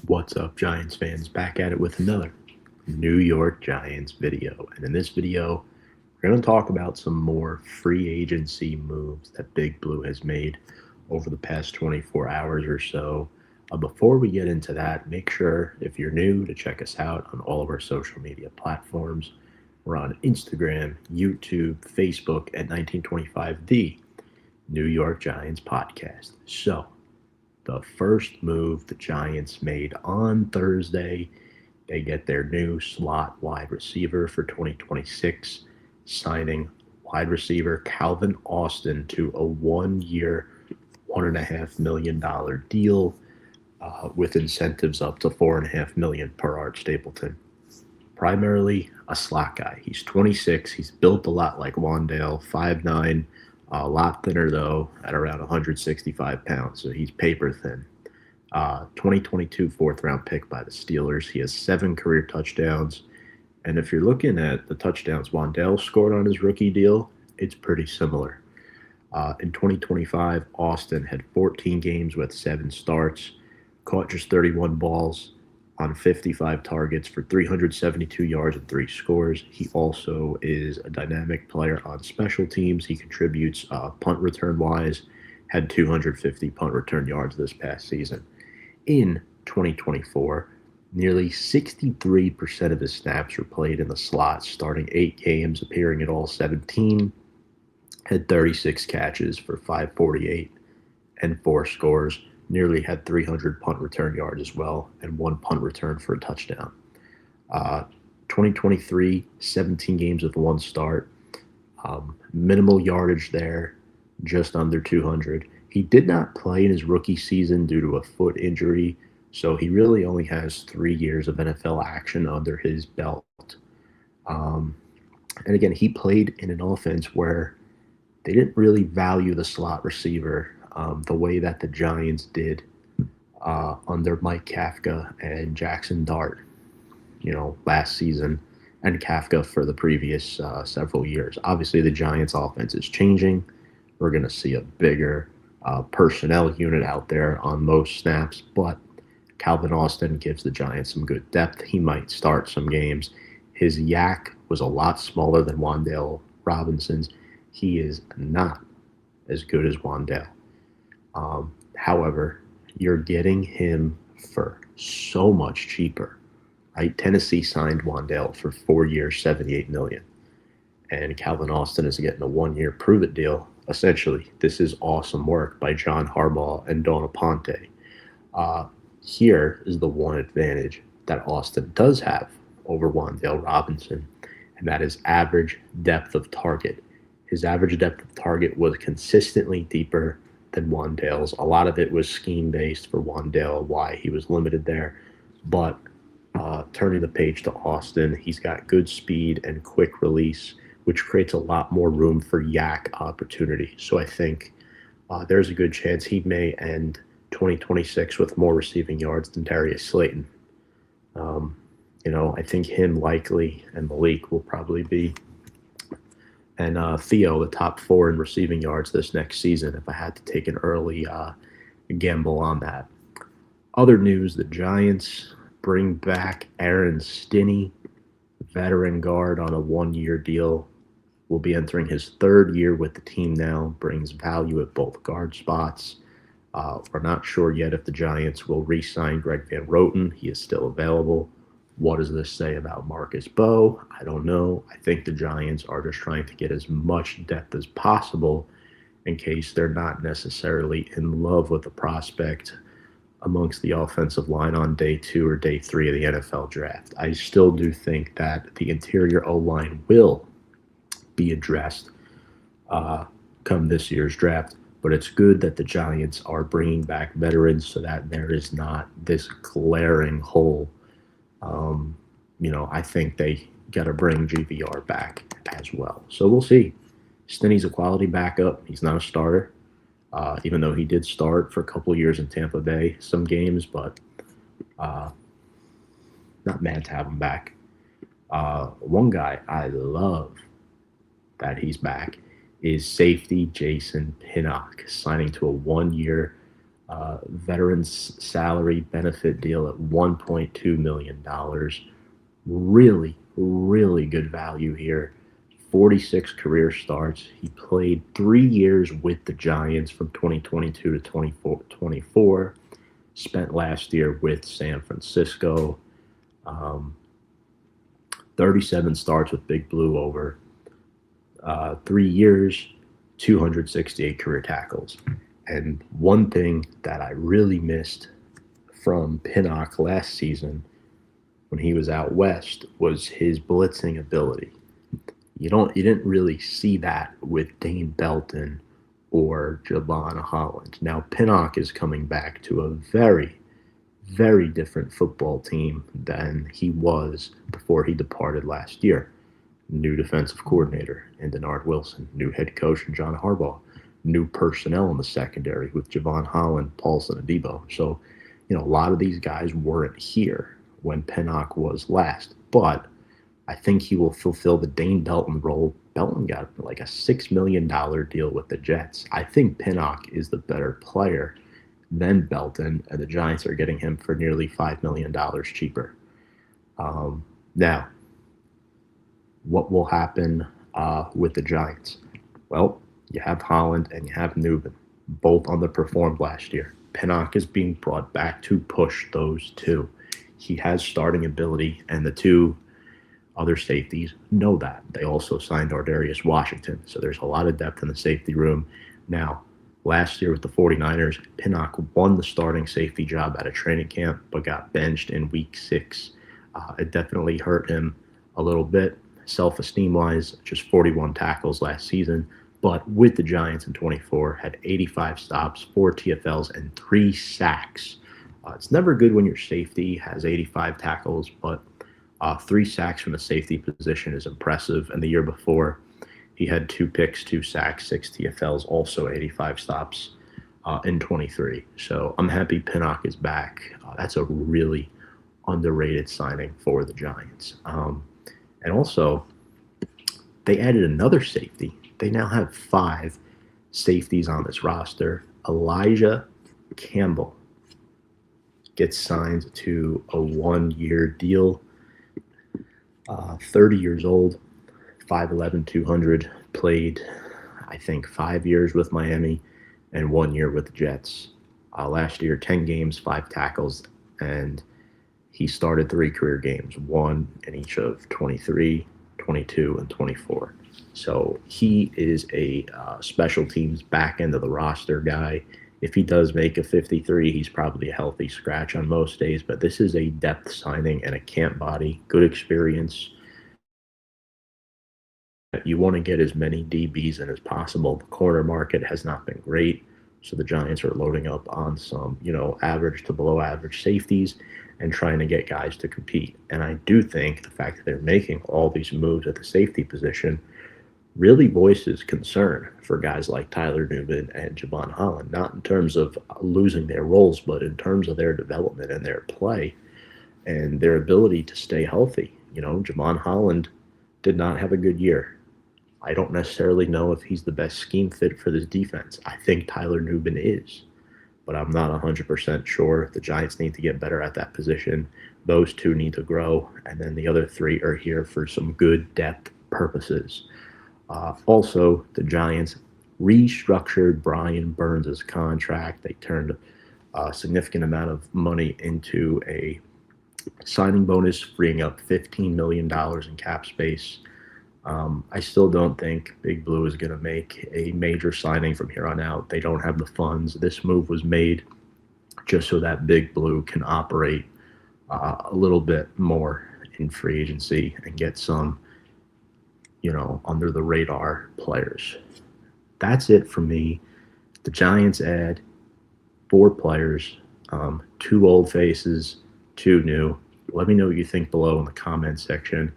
What's up, Giants fans? Back at it with another New York Giants video. And in this video, we're going to talk about some more free agency moves that Big Blue has made over the past 24 hours or so. Before we get into that, make sure if you're new to check us out on all of our social media platforms. We're on Instagram, YouTube, Facebook at 1925 The New York Giants Podcast. So, the first move the Giants made on Thursday. They get their new slot wide receiver for 2026, signing wide receiver Calvin Austin to a 1 year, $1.5 million deal with incentives up to $4.5 million per Art Stapleton. Primarily a slot guy. He's 26. He's built a lot like Wandale, 5'9", a lot thinner, though, at around 165 pounds, so he's paper thin. 2022 fourth-round pick by the Steelers. He has 7 career touchdowns. And if you're looking at the touchdowns Wandale scored on his rookie deal, it's pretty similar. In 2025, Austin had 14 games with 7 starts, caught just 31 balls on 55 targets for 372 yards and 3 scores. He also is a dynamic player on special teams. He contributes punt return wise, had 250 punt return yards this past season. In 2024, nearly 63% of his snaps were played in the slot, starting 8 games, appearing in all 17, had 36 catches for 548 and 4 scores. Nearly had 300 punt return yards as well, and 1 punt return for a touchdown. 2023, 17 games with 1 start. Minimal yardage there, just under 200. He did not play in his rookie season due to a foot injury, so he really only has 3 years of NFL action under his belt. And again, he played in an offense where they didn't really value the slot receiver the way that the Giants did under Mike Kafka and Jackson Dart, last season, and Kafka for the previous several years. Obviously, the Giants' offense is changing. We're going to see a bigger personnel unit out there on most snaps, but Calvin Austin gives the Giants some good depth. He might start some games. His yak was a lot smaller than Wandale Robinson's. He is not as good as Wandale. However, you're getting him for so much cheaper, right? Tennessee signed Wandale for 4 years, $78 million, and Calvin Austin is getting a 1-year prove-it deal. Essentially, this is awesome work by John Harbaugh and Don Aponte. Here is the one advantage that Austin does have over Wandale Robinson, and that is average depth of target. His average depth of target was consistently deeper than Wandale's. A lot of it was scheme-based for Wandale, why he was limited there. But turning the page to Austin, he's got good speed and quick release, which creates a lot more room for yak opportunity. So I think there's a good chance he may end 2026 with more receiving yards than Darius Slayton. I think him likely and Malik will probably be, and Theo, the top 4 in receiving yards this next season, if I had to take an early gamble on that. Other news, the Giants bring back Aaron Stinnie, veteran guard on a 1-year deal. Will be entering his 3rd year with the team now, brings value at both guard spots. We're not sure yet if the Giants will re-sign Greg Van Roten. He is still available. What does this say about Marcus Bowe? I don't know. I think the Giants are just trying to get as much depth as possible in case they're not necessarily in love with the prospect amongst the offensive line on day 2 or day 3 of the NFL draft. I still do think that the interior O-line will be addressed come this year's draft, but it's good that the Giants are bringing back veterans so that there is not this glaring hole. I think they got to bring GVR back as well. So we'll see. Stinnie's a quality backup. He's not a starter, even though he did start for a couple of years in Tampa Bay, some games, but not mad to have him back. One guy I love that he's back is safety Jason Pinnock, signing to a 1-year, Veterans salary benefit deal at $1.2 million. Really, really good value here. 46 career starts. He played 3 years with the Giants from 2022 to 24. Spent last year with San Francisco. Um, 37 starts with Big Blue over 3 years, 268 career tackles. And one thing that I really missed from Pinnock last season when he was out west was his blitzing ability. You didn't really see that with Dane Belton or Javon Holland. Now Pinnock is coming back to a very, very different football team than he was before he departed last year. New defensive coordinator in Denard Wilson, new head coach in John Harbaugh, new personnel in the secondary with Javon Holland, Paulson, and Debo. So, a lot of these guys weren't here when Pinnock was last, but I think he will fulfill the Dane Belton role. Belton got like a $6 million deal with the Jets. I think Pinnock is the better player than Belton, and the Giants are getting him for nearly $5 million cheaper. Now, what will happen with the Giants? Well, you have Holland and you have Newman, both underperformed last year. Pinnock is being brought back to push those two. He has starting ability, and the two other safeties know that. They also signed Ardarius Washington, so there's a lot of depth in the safety room. Now, last year with the 49ers, Pinnock won the starting safety job at a training camp, but got benched in week 6. It definitely hurt him a little bit, self-esteem-wise, just 41 tackles last season. But with the Giants in 24, had 85 stops, 4 TFLs, and 3 sacks. It's never good when your safety has 85 tackles, but 3 sacks from the safety position is impressive. And the year before, he had 2 picks, 2 sacks, 6 TFLs, also 85 stops in 23. So I'm happy Pinnock is back. That's a really underrated signing for the Giants. And also, they added another safety. They now have 5 safeties on this roster. Elijah Campbell gets signed to a 1-year deal. 30 years old, 5'11", 200, played, I think, 5 years with Miami and 1 year with the Jets. Last year, 10 games, 5 tackles, and he started 3 career games, 1 in each of 23, 22, and 24. So he is a special teams back end of the roster guy. If he does make a 53, he's probably a healthy scratch on most days, but this is a depth signing and a camp body, good experience. You want to get as many DBs in as possible. The corner market has not been great, so the Giants are loading up on some, average to below average safeties and trying to get guys to compete. And I do think the fact that they're making all these moves at the safety position really voices concern for guys like Tyler Newman and Javon Holland, not in terms of losing their roles, but in terms of their development and their play and their ability to stay healthy. Javon Holland did not have a good year. I don't necessarily know if he's the best scheme fit for this defense. I think Tyler Newman is, but I'm not 100% sure. The Giants need to get better at that position. Those 2 need to grow, and then the other 3 are here for some good depth purposes. Also, the Giants restructured Brian Burns' contract. They turned a significant amount of money into a signing bonus, freeing up $15 million in cap space. I still don't think Big Blue is going to make a major signing from here on out. They don't have the funds. This move was made just so that Big Blue can operate a little bit more in free agency and get some under the radar players. That's it for me. The Giants add 4 players, 2 old faces, 2 new. Let me know what you think below in the comments section.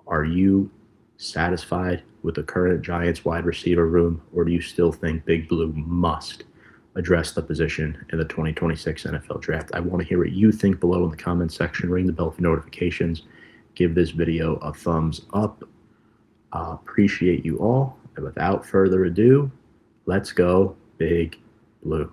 Are you satisfied with the current Giants wide receiver room, or do you still think Big Blue must address the position in the 2026 NFL Draft? I want to hear what you think below in the comments section. Ring the bell for notifications. Give this video a thumbs up. Appreciate you all. And without further ado, let's go Big Blue.